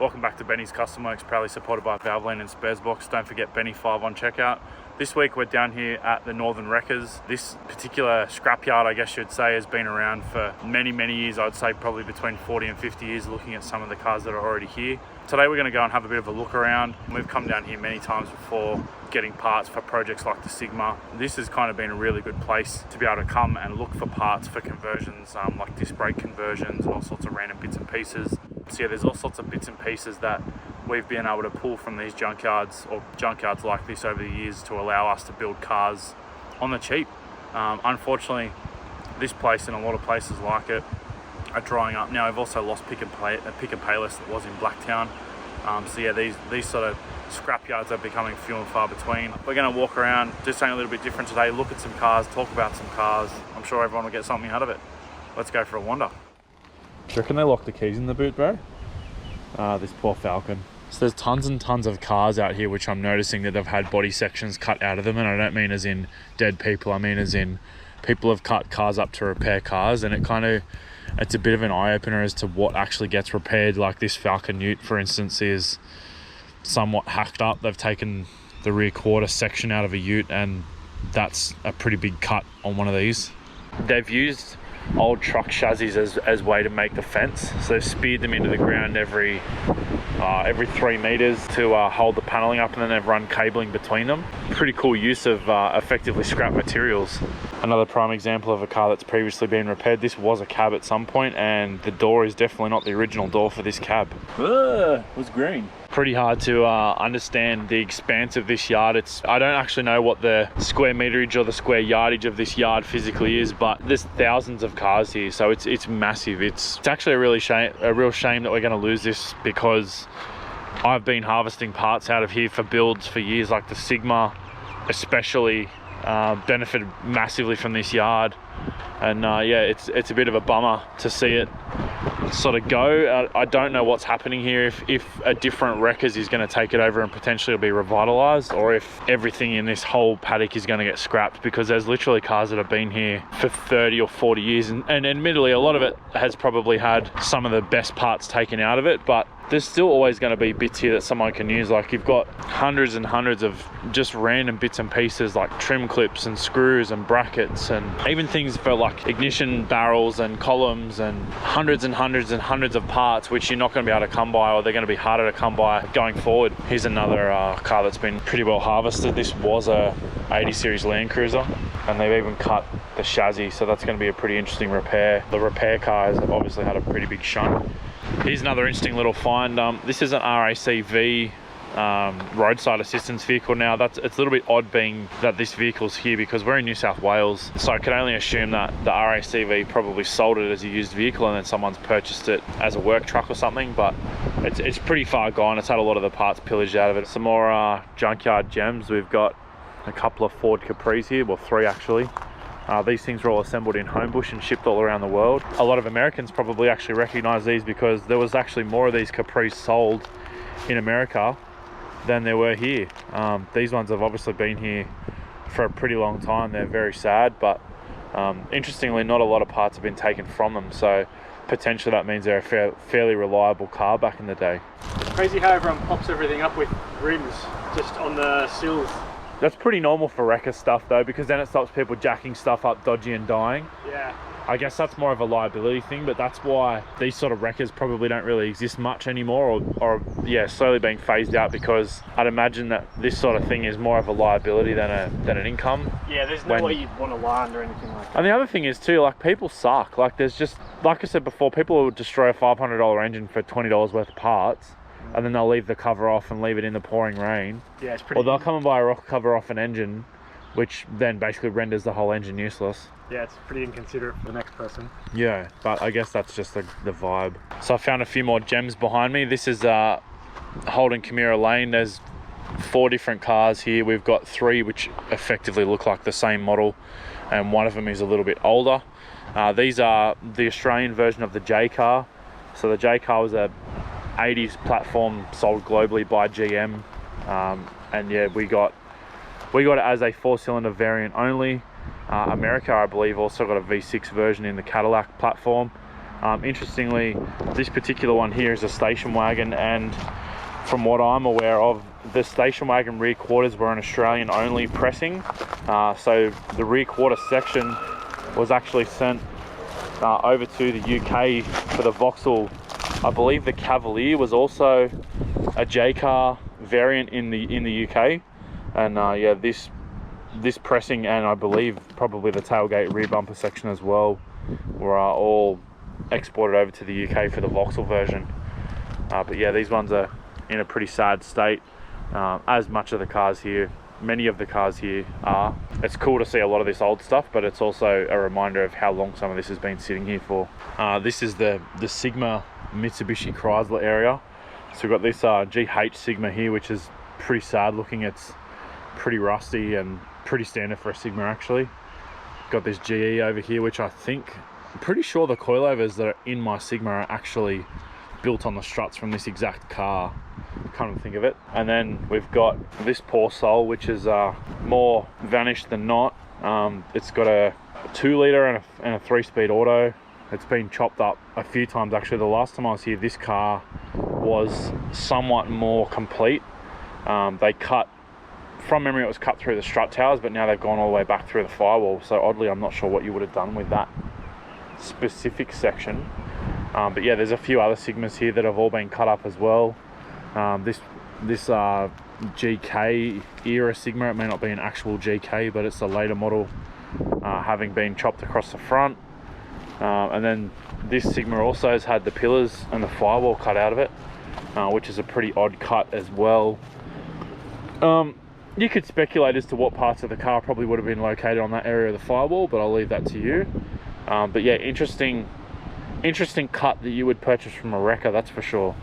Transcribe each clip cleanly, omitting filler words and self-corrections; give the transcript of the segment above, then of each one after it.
Welcome back to Benny's Custom Works, proudly supported by Valvoline and Sparesbox. Don't forget Benny 5 on checkout. This week we're down here at the Northern Wreckers. This particular scrapyard, I guess you'd say, has been around for many years. I'd say probably between 40 and 50 years, looking at some of the cars that are already here. Today we're going to go and have a bit of a look around. We've come down here many times before getting parts for projects like the Sigma. This has kind of been a really good place to be able to come and look for parts for conversions, like disc brake conversions and all sorts of random bits and pieces. So yeah, there's all sorts of bits and pieces that we've been able to pull from these junkyards or junkyards like this over the years to allow us to build cars on the cheap. Unfortunately, this place and a lot of places like it are drying up now. We've also lost pick and payless that was in Blacktown. So yeah, these sort of scrapyards are becoming few and far between. We're going to walk around, do something a little bit different today, look at some cars, talk about some cars. I'm sure everyone will get something out of it. Let's go for a wander. Do you reckon they locked the keys in the boot, bro? This poor Falcon. So there's tons and tons of cars out here which I'm noticing that they've had body sections cut out of them, and I don't mean as in dead people, I mean as in people have cut cars up to repair cars, and it's a bit of an eye-opener as to what actually gets repaired. Like this Falcon Ute, for instance, is somewhat hacked up. They've taken the rear quarter section out of a Ute, and that's a pretty big cut on one of these. They've used old truck chassis as way to make the fence, so they've speared them into the ground every 3 meters to hold the paneling up, and then they've run cabling between them. Pretty cool use of effectively scrap materials. Another prime example of a car that's previously been repaired. This was a cab at some point, and the door is definitely not the original door for this cab. It was green. Pretty hard to understand the expanse of this yard. I don't actually know what the square meterage or the square yardage of this yard physically is, but there's thousands of cars here, so it's massive. It's actually a real shame that we're going to lose this, because I've been harvesting parts out of here for builds for years. Like the Sigma especially benefited massively from this yard, and yeah, it's a bit of a bummer to see it sort of go. I don't know what's happening here, if a different Wreckers is going to take it over and potentially be revitalized, or if everything in this whole paddock is going to get scrapped, because there's literally cars that have been here for 30 or 40 years, and admittedly a lot of it has probably had some of the best parts taken out of it, but there's still always going to be bits here that someone can use. Like you've got hundreds and hundreds of just random bits and pieces, like trim clips and screws and brackets, and even things for like ignition barrels and columns, and hundreds and hundreds and hundreds of parts which you're not going to be able to come by, or they're going to be harder to come by going forward. Here's another car that's been pretty well harvested. This was a 80 series Land Cruiser, and they've even cut the chassis, so that's going to be a pretty interesting repair. The repair cars have obviously had a pretty big shunt. Here's another interesting little find. This is an RACV roadside assistance vehicle. Now it's a little bit odd being that this vehicle's here, because we're in New South Wales, so I can only assume that the RACV probably sold it as a used vehicle and then someone's purchased it as a work truck or something, but it's pretty far gone. It's had a lot of the parts pillaged out of it. Some more junkyard gems. We've got a couple of Ford Capris here, well 3 actually. These things were all assembled in Homebush and shipped all around the world. A lot of Americans probably actually recognize these, because there was actually more of these Capris sold in America than there were here. These ones have obviously been here for a pretty long time. They're very sad, but interestingly not a lot of parts have been taken from them, so potentially that means they're a fairly reliable car back in the day. It's crazy how everyone pops everything up with rims just on the sills. That's pretty normal for wrecker stuff though, because then it stops people jacking stuff up dodgy and dying. Yeah. I guess that's more of a liability thing, but that's why these sort of wreckers probably don't really exist much anymore, or yeah, slowly being phased out, because I'd imagine that this sort of thing is more of a liability than an income. Yeah, there's no way you'd want to land or anything like that. And the other thing is too, like, people suck. Like, there's just, like I said before, people will destroy a $500 engine for $20 worth of parts, and then they'll leave the cover off and leave it in the pouring rain. Yeah, it's pretty. Or they'll come and buy a rock cover off an engine, which then basically renders the whole engine useless. Yeah, it's pretty inconsiderate for the next person. Yeah, but I guess that's just the vibe. So I found a few more gems behind me. This is Holden Camira Lane. There's 4 different cars here. We've got 3 which effectively look like the same model, and one of them is a little bit older. These are the Australian version of the J car. So the J car was a 80s platform sold globally by GM, and yeah, we got it as a 4-cylinder variant only. America, I believe, also got a V6 version in the Cadillac platform. Interestingly, this particular one here is a station wagon, and from what I'm aware of, the station wagon rear quarters were an Australian only pressing. So the rear quarter section was actually sent over to the UK for the Vauxhall. I believe the Cavalier was also a J car variant in the UK, and yeah, this pressing, and I believe probably the tailgate rear bumper section as well, were all exported over to the UK for the Vauxhall version. But yeah, these ones are in a pretty sad state, as much of the cars here, many of the cars here are. It's cool to see a lot of this old stuff, but it's also a reminder of how long some of this has been sitting here for. This is the Sigma Mitsubishi Chrysler area. So we've got this GH Sigma here, which is pretty sad looking. It's pretty rusty and pretty standard for a Sigma actually. Got this GE over here, which I'm pretty sure the coilovers that are in my Sigma are actually built on the struts from this exact car, come to think of it. And then we've got this poor soul, which is more vanished than not. It's got a 2-litre and a 3-speed auto. It's been chopped up a few times actually. The last time I was here, this car was somewhat more complete. They cut, from memory it was cut through the strut towers, but now they've gone all the way back through the firewall. So oddly, I'm not sure what you would have done with that specific section. But yeah, there's a few other Sigmas here that have all been cut up as well. This GK era Sigma, it may not be an actual GK, but it's a later model, having been chopped across the front. And then this Sigma also has had the pillars and the firewall cut out of it, which is a pretty odd cut as well. You could speculate as to what parts of the car probably would have been located on that area of the firewall, but I'll leave that to you. But yeah, interesting cut that you would purchase from a wrecker, that's for sure.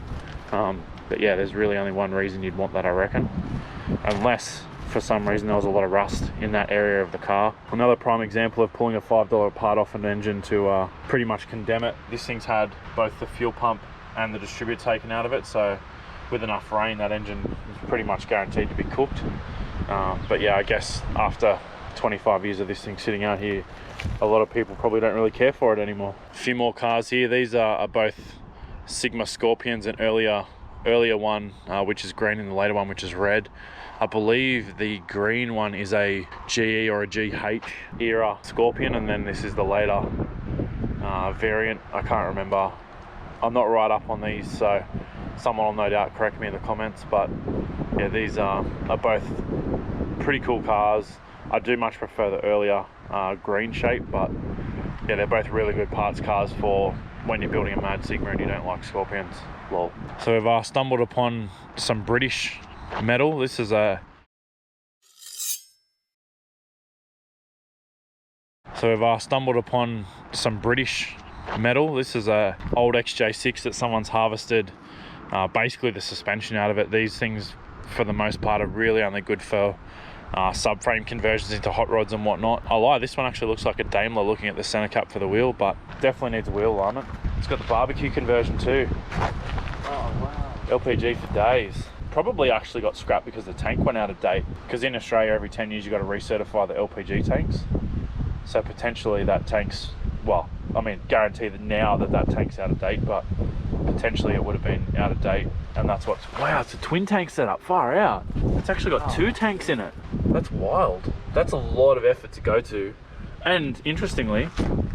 But yeah, there's really only one reason you'd want that, I reckon, unless for some reason there was a lot of rust in that area of the car. Another prime example of pulling a $5 part off an engine to pretty much condemn it. This thing's had both the fuel pump and the distributor taken out of it, so with enough rain that engine is pretty much guaranteed to be cooked. But yeah, I guess after 25 years of this thing sitting out here, a lot of people probably don't really care for it anymore. A few more cars here. These are both Sigma Scorpions, an earlier one which is green, and the later one which is red. I believe the green one is a GE or a GH era Scorpion, and then this is the later variant. I can't remember. I'm not right up on these, so someone will no doubt correct me in the comments, but yeah, these are both pretty cool cars. I do much prefer the earlier green shape, but yeah, they're both really good parts cars for when you're building a Mad Sigma and you don't like Scorpions. Lol. So we've stumbled upon some British metal. This is old XJ6 that someone's harvested basically the suspension out of it. These things for the most part are really only good for subframe conversions into hot rods and whatnot. I lie, this one actually looks like a Daimler looking at the center cap for the wheel, but definitely needs a wheel alignment. It's got the barbecue conversion too. Oh wow. LPG for days. Probably actually got scrapped because the tank went out of date, because in Australia every 10 years you've got to recertify the LPG tanks. So potentially that tank's, well, I mean, guaranteed now that tank's out of date, but potentially it would have been out of date, and that's what's... Wow, it's a twin tank setup, far out. It's actually got 2 tanks in it. That's wild. That's a lot of effort to go to, and interestingly,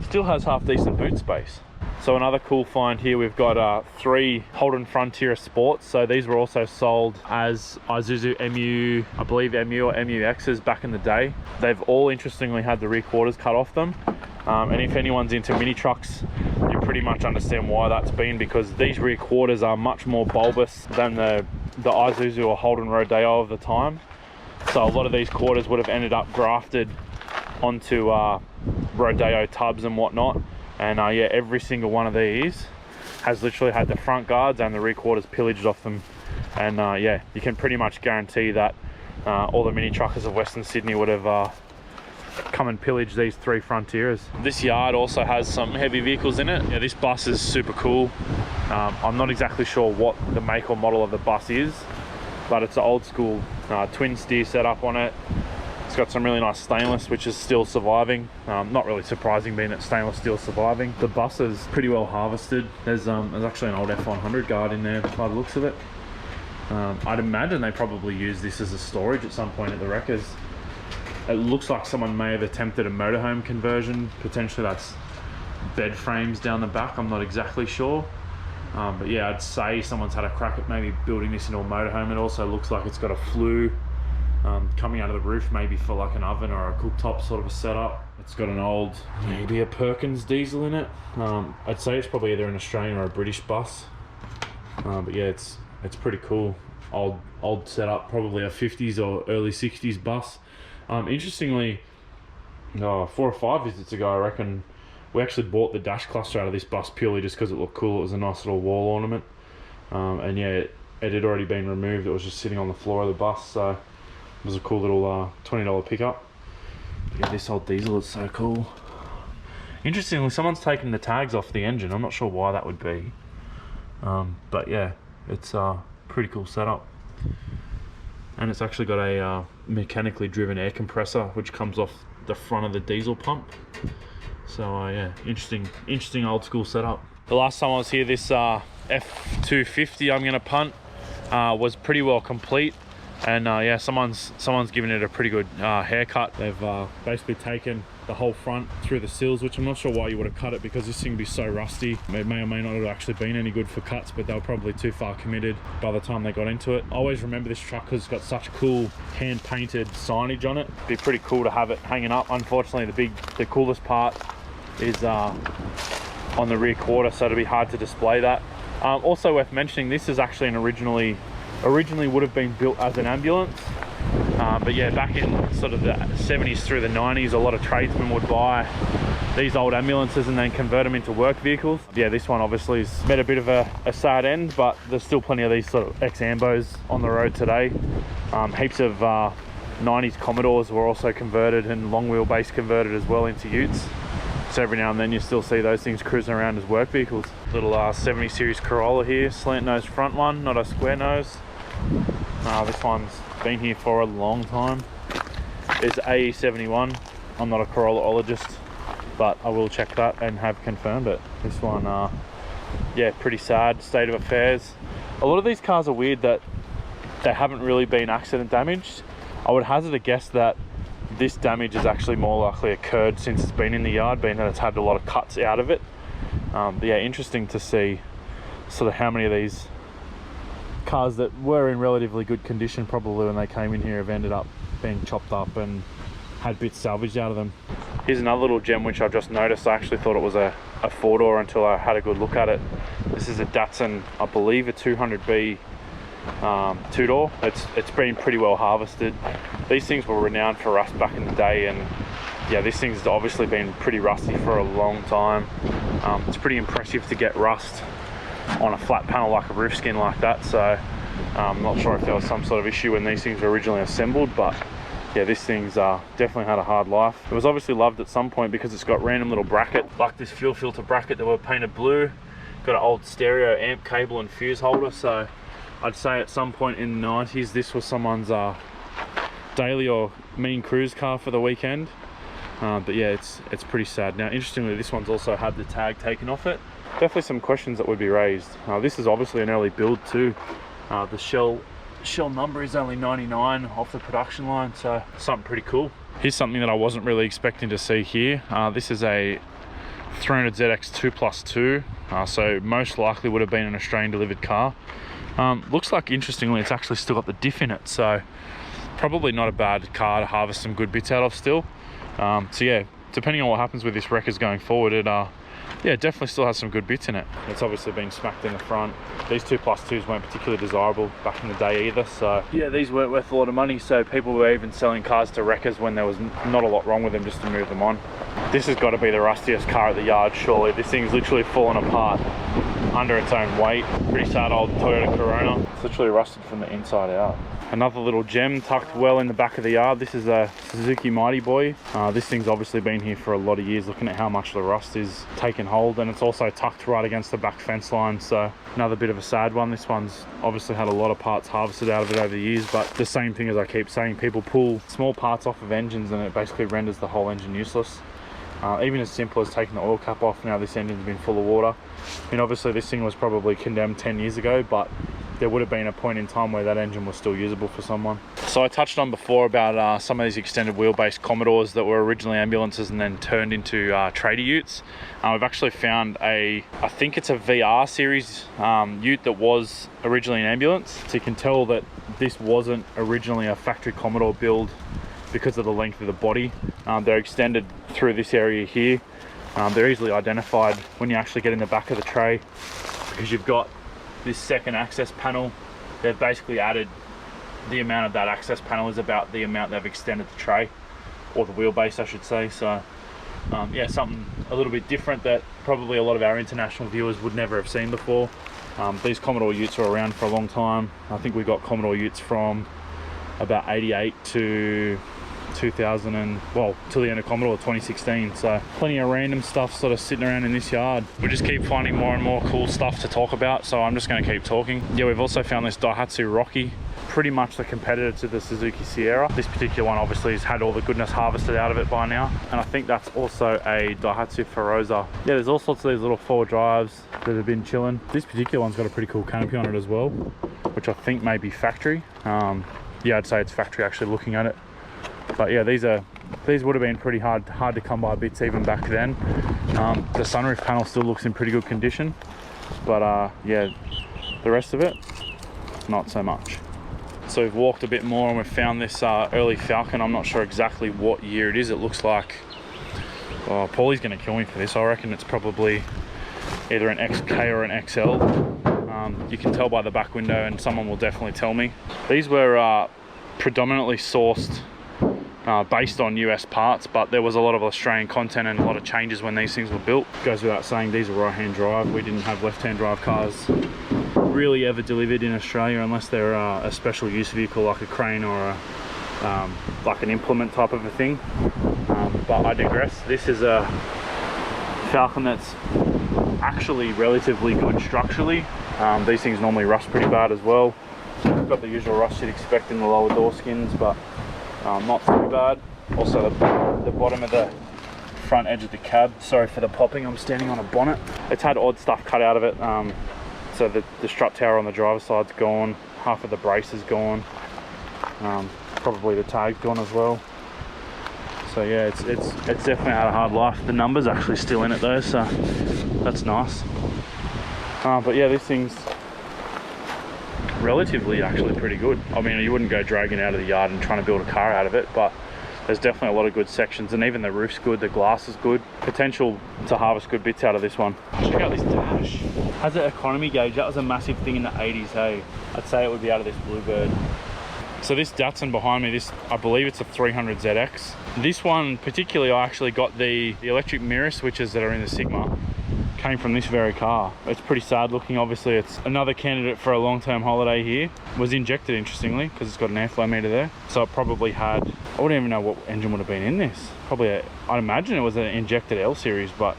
still has half decent boot space. So another cool find here, we've got 3 Holden Frontier Sports. So these were also sold as Isuzu MU, I believe MU or MUXs back in the day. They've all interestingly had the rear quarters cut off them. And if anyone's into mini trucks, you pretty much understand why that's been, because these rear quarters are much more bulbous than the Isuzu or Holden Rodeo of the time. So a lot of these quarters would have ended up grafted onto Rodeo tubs and whatnot. And yeah, every single one of these has literally had the front guards and the rear quarters pillaged off them. And yeah, you can pretty much guarantee that all the mini truckers of Western Sydney would have come and pillaged these 3 Frontiers. This yard also has some heavy vehicles in it. Yeah, this bus is super cool. I'm not exactly sure what the make or model of the bus is, but it's an old school twin steer setup on it. It's It's got some really nice stainless, which is still surviving. Not really surprising being that stainless steel's surviving. The bus is pretty well harvested. There's actually an old F100 guard in there by the looks of it. I'd imagine they probably used this as a storage at some point at the wreckers. It looks like someone may have attempted a motorhome conversion. Potentially that's bed frames down the back, I'm not exactly sure. But yeah, I'd say someone's had a crack at maybe building this into a motorhome. It also looks like it's got a flue coming out of the roof, maybe for like an oven or a cooktop sort of a setup. It's got an old, maybe a Perkins diesel in it. I'd say it's probably either an Australian or a British bus. But yeah, it's pretty cool. Old setup, probably a 50s or early 60s bus. Interestingly, 4 or 5 visits ago, I reckon, we actually bought the dash cluster out of this bus purely just because it looked cool. It was a nice little wall ornament. And yeah, it had already been removed. It was just sitting on the floor of the bus, so it was a cool little $20 pickup. Yeah, this old diesel is so cool. Interestingly, someone's taken the tags off the engine. I'm not sure why that would be. But yeah, it's a pretty cool setup. And it's actually got a mechanically driven air compressor which comes off the front of the diesel pump. So yeah, interesting old school setup. The last time I was here, this F250 I'm gonna punt was pretty well complete, and yeah, someone's given it a pretty good haircut. They've basically taken the whole front through the sills, which I'm not sure why you would have cut it, because this thing would be so rusty. It may or may not have actually been any good for cuts, but they were probably too far committed by the time they got into it. I always remember this truck because it's got such cool hand painted signage on it. It'd be pretty cool to have it hanging up. Unfortunately, the coolest part is on the rear quarter, so it'll be hard to display that. Also worth mentioning, this is actually originally would have been built as an ambulance. But yeah, back in sort of the 70s through the 90s, a lot of tradesmen would buy these old ambulances and then convert them into work vehicles. Yeah, this one obviously has met a bit of a sad end, but there's still plenty of these sort of ex-ambos on the road today. Heaps of 90s Commodores were also converted, and long wheelbase converted as well into utes. So every now and then you still see those things cruising around as work vehicles. Little 70 series Corolla here, slant nose front one, not a square nose. This one's been here for a long time. It's AE71. I'm not a Corollaologist, but I will check that and have confirmed it. This one, yeah, pretty sad state of affairs. A lot of these cars are weird that they haven't really been accident damaged. I would hazard a guess that this damage has actually more likely occurred since it's been in the yard, being that it's had a lot of cuts out of it. But yeah, interesting to see sort of how many of these cars that were in relatively good condition probably when they came in here have ended up being chopped up and had bits salvaged out of them. Here's another little gem which I've just noticed. I actually thought it was a 4-door until I had a good look at it. This is a Datsun, I believe a 200B 2-door. It's been pretty well harvested. These things were renowned for rust back in the day, and yeah, this thing's obviously been pretty rusty for a long time. It's pretty impressive to get rust on a flat panel like a roof skin like that, so I'm not sure if there was some sort of issue when these things were originally assembled, but yeah, this thing's definitely had a hard life. It was obviously loved at some point because it's got random little bracket, like this fuel filter bracket that were painted blue. Got an old stereo amp cable and fuse holder, so I'd say at some point in the 90s this was someone's daily or mean cruise car for the weekend. But yeah, it's pretty sad. Now interestingly, this one's also had the tag taken off it. Definitely some questions that would be raised. This is obviously an early build too. The shell number is only 99 off the production line, so something pretty cool. Here's something that I wasn't really expecting to see here. This is a 300ZX 2+2, so most likely would have been an Australian delivered car. Looks like, interestingly, it's actually still got the diff in it, so probably not a bad car to harvest some good bits out of still. So yeah, depending on what happens with this wreckers going forward, it yeah, definitely still has some good bits in it. It's obviously been smacked in the front. These 2+2s weren't particularly desirable back in the day either, so yeah, these weren't worth a lot of money, so people were even selling cars to wreckers when there was not a lot wrong with them, just to move them on. This has got to be the rustiest car at the yard, surely. This thing's literally fallen apart. under its own weight. Pretty sad old Toyota Corona. It's literally rusted from the inside out. Another little gem tucked well in the back of the yard. This is a Suzuki Mighty Boy. This thing's obviously been here for a lot of years, looking at how much the rust is taken hold, and it's also tucked right against the back fence line, so another bit of a sad one. This one's obviously had a lot of parts harvested out of it over the years, but the same thing as I keep saying, people pull small parts off of engines and it basically renders the whole engine useless. Even as simple as taking the oil cap off. Now this engine's been full of water. I mean, obviously this thing was probably condemned 10 years ago, but there would have been a point in time where that engine was still usable for someone. So I touched on before about some of these extended wheelbase Commodores that were originally ambulances and then turned into trader utes. We've actually found I think it's a VR series ute that was originally an ambulance. So you can tell that this wasn't originally a factory Commodore build because of the length of the body. They're extended through this area here. They're easily identified when you actually get in the back of the tray, because you've got this second access panel. They've basically added the amount of that access panel is about the amount they've extended the tray, or the wheelbase I should say. So yeah, something a little bit different that probably a lot of our international viewers would never have seen before. These Commodore utes are around for a long time. I think we got Commodore utes from about 88 to 2000 and, well, till the end of Commodore 2016. So plenty of random stuff sort of sitting around in this yard. We just keep finding more and more cool stuff to talk about, so I'm just going to keep talking. Yeah, we've also found this Daihatsu Rocky, pretty much the competitor to the Suzuki Sierra. This particular one obviously has had all the goodness harvested out of it by now, and I think that's also a Daihatsu Feroza. Yeah, there's all sorts of these little four drives that have been chilling. This particular one's got a pretty cool canopy on it as well, which I think may be factory. Yeah, I'd say it's factory actually looking at it. But yeah, these would have been pretty hard to come by bits even back then. The sunroof panel still looks in pretty good condition, but yeah, the rest of it, not so much. So we've walked a bit more and we've found this early Falcon. I'm not sure exactly what year it is. It looks like, oh, Paulie's gonna kill me for this. I reckon it's probably either an XK or an XL. You can tell by the back window, and someone will definitely tell me. These were predominantly sourced based on US parts, but there was a lot of Australian content and a lot of changes when these things were built. Goes without saying, these are right-hand drive. We didn't have left-hand drive cars really ever delivered in Australia unless they're a special use vehicle like a crane or like an implement type of a thing. But I digress. This is a Falcon that's actually relatively good structurally. These things normally rust pretty bad as well. Got the usual rust you'd expect in the lower door skins, but not too bad. Also the bottom of the front edge of the cab, sorry for the popping, I'm standing on a bonnet. It's had odd stuff cut out of it. So the strut tower on the driver's side's gone, half of the brace is gone, probably the tag's gone as well. So yeah, it's definitely had a hard life. The number's actually still in it though, so that's nice. But yeah, this thing's relatively actually pretty good. I mean, you wouldn't go dragging out of the yard and trying to build a car out of it, but there's definitely a lot of good sections, and even the roof's good, the glass is good. Potential to harvest good bits out of this one. Check out this dash. Has an economy gauge. That was a massive thing in the 80s, hey? I'd say it would be out of this Bluebird. So this Datsun behind me, I believe it's a 300ZX. This one particularly, I actually got the electric mirror switches that are in the Sigma. Came from this very car. It's pretty sad looking. Obviously it's another candidate for a long-term holiday here. Was injected, interestingly, because it's got an airflow meter there, so it probably had, I wouldn't even know what engine would have been in this. Probably I'd imagine it was an injected L series, but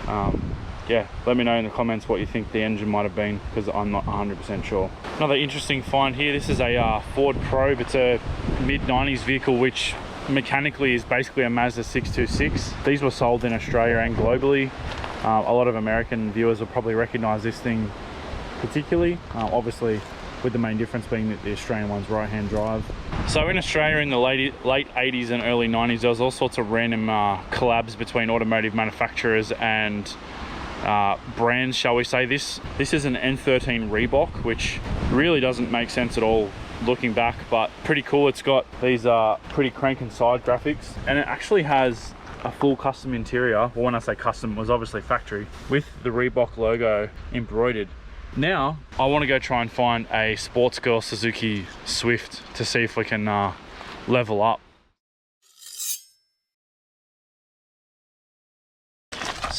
yeah, let me know in the comments what you think the engine might have been, because I'm not 100% sure. Another interesting find here, this is a Ford Probe. It's a mid-90s vehicle which mechanically is basically a Mazda 626. These were sold in Australia and globally. A lot of American viewers will probably recognize this thing particularly, obviously with the main difference being that the Australian one's right-hand drive. So in Australia in the late 80s and early 90s, there was all sorts of random collabs between automotive manufacturers and brands, shall we say. This is an N13 Reebok, which really doesn't make sense at all looking back, but pretty cool. It's got these pretty cranking side graphics, and it actually has a full custom interior. Well, when I say custom, it was obviously factory, with the Reebok logo embroidered. Now I want to go try and find a sports girl Suzuki Swift to see if we can level up.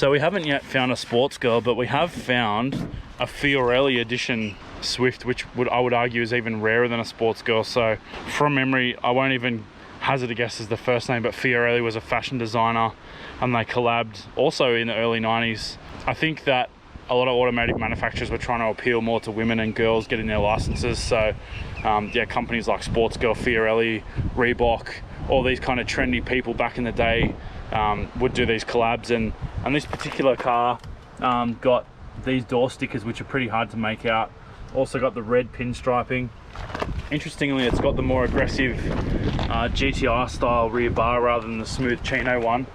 So we haven't yet found a sports girl, but we have found a Fiorelli edition Swift, which I would argue is even rarer than a sports girl. So from memory, I won't even hazard a guess as the first name, but Fiorelli was a fashion designer and they collabed also in the early 90s. I think that a lot of automotive manufacturers were trying to appeal more to women and girls getting their licenses. So yeah, companies like Sports Girl, Fiorelli, Reebok, all these kind of trendy people back in the day would do these collabs. And this particular car got these door stickers, which are pretty hard to make out. Also got the red pinstriping. Interestingly, it's got the more aggressive GTR style rear bar rather than the smooth Chino one.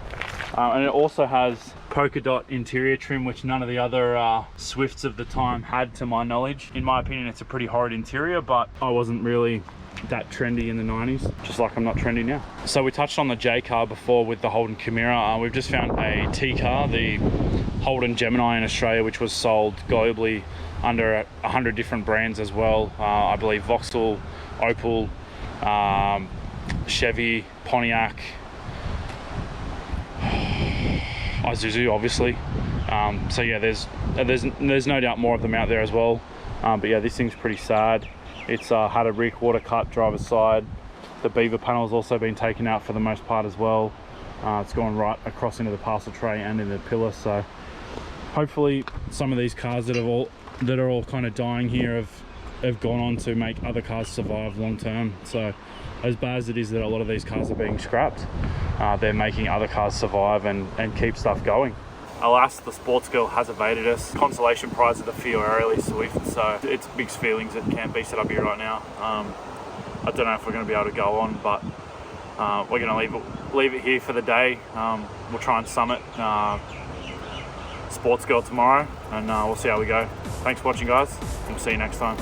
And it also has polka dot interior trim, which none of the other Swifts of the time had, to my knowledge. In my opinion, it's a pretty horrid interior, but I wasn't really that trendy in the 90s, just like I'm not trendy now. So we touched on the J car before with the Holden Chimera. We've just found a T car, the Holden Gemini in Australia, which was sold globally under 100 different brands as well. I believe Vauxhall, Opel, Chevy, Pontiac, Isuzu, obviously. So yeah, there's no doubt more of them out there as well. But yeah, this thing's pretty sad. It's had a rear quarter cut driver's side. The beaver panel's also been taken out for the most part as well. It's gone right across into the parcel tray and in the pillar. So hopefully some of these cars that are all kind of dying here have gone on to make other cars survive long term. So as bad as it is that a lot of these cars are being scrapped, they're making other cars survive and keep stuff going. Alas, the sports girl has evaded us. Consolation prize of the Fiorelli Swift, so it's mixed feelings. It can't be set up here right now. I don't know if we're going to be able to go on, but we're going to leave it here for the day. We'll try and summit sports girl tomorrow, and we'll see how we go. Thanks for watching, guys, and see you next time.